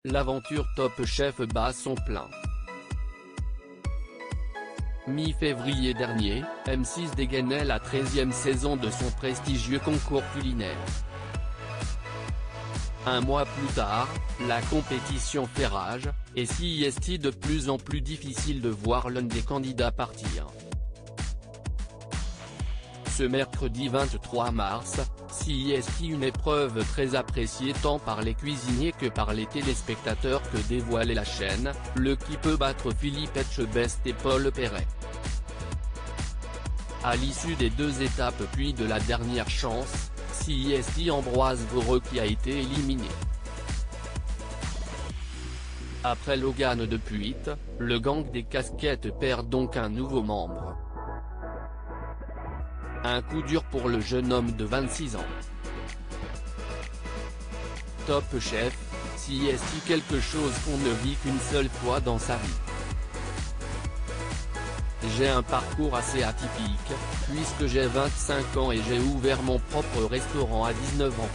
l'aventure Top Chef bat son plein. Mi-février dernier, M6 dégainait la 13e saison de son prestigieux concours culinaire. Un mois plus tard, la compétition fait rage, et CIST de plus en plus difficile de voir l'un des candidats partir. Ce mercredi 23 mars, CIST une épreuve très appréciée tant par les cuisiniers que par les téléspectateurs que dévoilait la chaîne, le qui peut battre Philippe Etchebest et Paul Perret. À l'issue des deux étapes puis de la dernière chance, CIST Ambroise Voreux qui a été éliminé. Après Logan de Puite, le gang des casquettes perd donc un nouveau membre. Un coup dur pour le jeune homme de 26 ans. Top Chef, CIST quelque chose qu'on ne vit qu'une seule fois dans sa vie. J'ai un parcours assez atypique, puisque j'ai 25 ans et j'ai ouvert mon propre restaurant à 19 ans.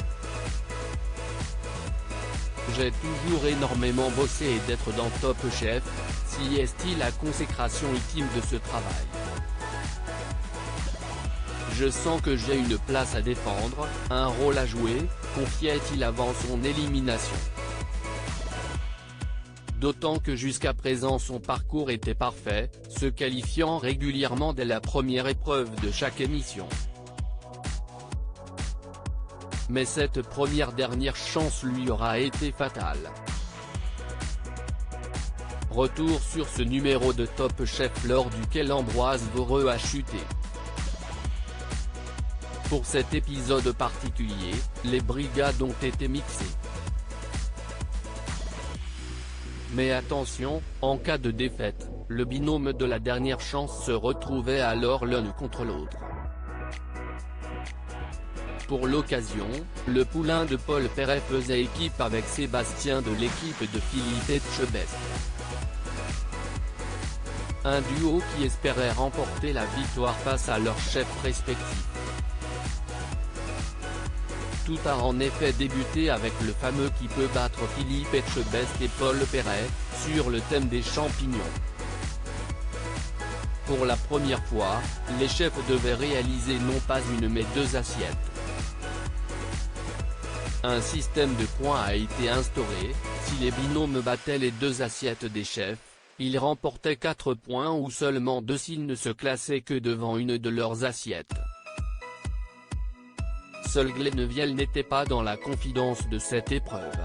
J'ai toujours énormément bossé et d'être dans Top Chef, CIST la consécration ultime de ce travail. Je sens que j'ai une place à défendre, un rôle à jouer, confiait-il avant son élimination. D'autant que jusqu'à présent son parcours était parfait, se qualifiant régulièrement dès la première épreuve de chaque émission. Mais cette dernière chance lui aura été fatale. Retour sur ce numéro de Top Chef lors duquel Ambroise Voreux a chuté. Pour cet épisode particulier, les brigades ont été mixées. Mais attention, en cas de défaite, le binôme de la dernière chance se retrouvait alors l'un contre l'autre. Pour l'occasion, le poulain de Paul Perret faisait équipe avec Sébastien de l'équipe de Philippe Etchebest. Un duo qui espérait remporter la victoire face à leurs chefs respectifs. Tout a en effet débuté avec le fameux qui peut battre Philippe Etchebest et Paul Perret, sur le thème des champignons. Pour la première fois, les chefs devaient réaliser non pas une mais deux assiettes. Un système de points a été instauré, si les binômes battaient les deux assiettes des chefs, ils remportaient 4 points ou seulement 2 s'ils ne se classaient que devant une de leurs assiettes. Seul Glenneviel n'était pas dans la confidence de cette épreuve.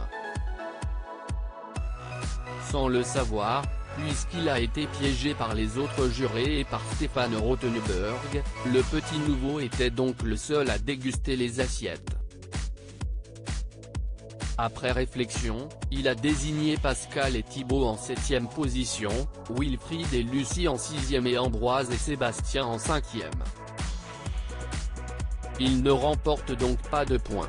Sans le savoir, puisqu'il a été piégé par les autres jurés et par Stéphane Rothenberg, le petit nouveau était donc le seul à déguster les assiettes. Après réflexion, il a désigné Pascal et Thibaut en 7e position, Wilfried et Lucie en 6e et Ambroise et Sébastien en 5e. Il ne remporte donc pas de points.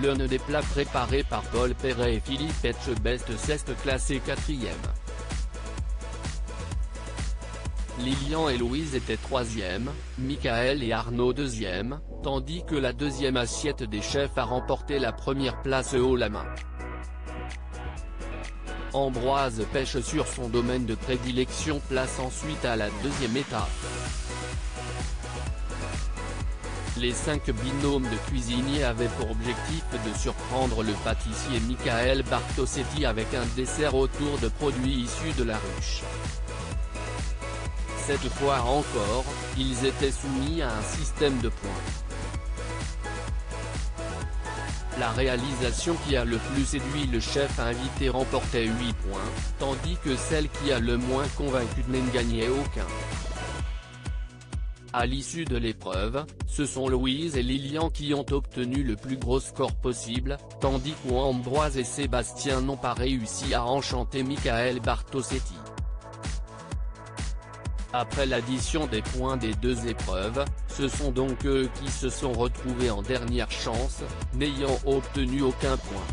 L'un des plats préparés par Paul Perret et Philippe Etchebest s'est classé 4e. Lilian et Louise étaient 3e, Michael et Arnaud 2e, tandis que la deuxième assiette des chefs a remporté la première place haut la main. Ambroise pêche sur son domaine de prédilection place ensuite à la deuxième étape. Les 5 binômes de cuisiniers avaient pour objectif de surprendre le pâtissier Michael Bartosetti avec un dessert autour de produits issus de la ruche. Cette fois encore, ils étaient soumis à un système de points. La réalisation qui a le plus séduit le chef invité remportait 8 points, tandis que celle qui a le moins convaincu n'en gagnait aucun. À l'issue de l'épreuve, ce sont Louise et Lilian qui ont obtenu le plus gros score possible, tandis qu'Ambroise et Sébastien n'ont pas réussi à enchanter Michael Bartosetti. Après l'addition des points des deux épreuves, ce sont donc eux qui se sont retrouvés en dernière chance, n'ayant obtenu aucun point.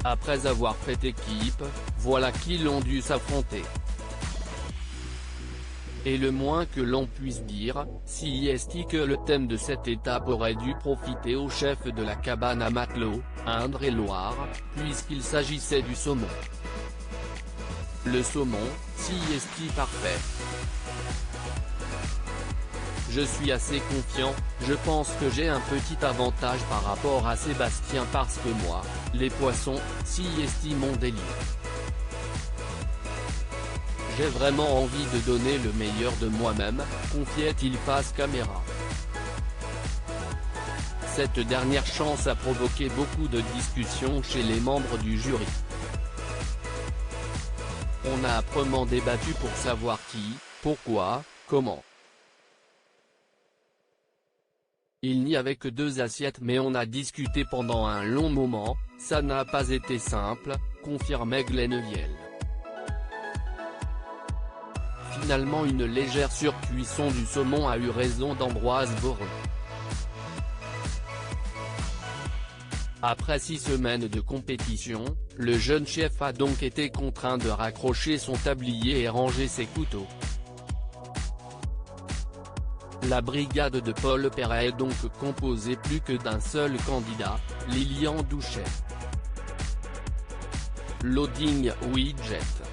Après avoir fait équipe, voilà qu'ils ont dû s'affronter. Et le moins que l'on puisse dire, si est que le thème de cette étape aurait dû profiter au chef de la cabane à matelot, Indre-et-Loire, puisqu'il s'agissait du saumon. Le saumon, si est parfait. Je suis assez confiant, je pense que j'ai un petit avantage par rapport à Sébastien parce que moi, les poissons, si est mon délire. J'ai vraiment envie de donner le meilleur de moi-même, confiait-il face caméra. Cette dernière chance a provoqué beaucoup de discussions chez les membres du jury. On a âprement débattu pour savoir qui, pourquoi, comment. Il n'y avait que 2 assiettes mais on a discuté pendant un long moment, ça n'a pas été simple, confirmait Glennevielle. Finalement une légère surcuisson du saumon a eu raison d'Ambroise Voron. Après 6 semaines de compétition, le jeune chef a donc été contraint de raccrocher son tablier et ranger ses couteaux. La brigade de Paul Perret est donc composée plus que d'un seul candidat, Lilian Douchet. Loading Widget.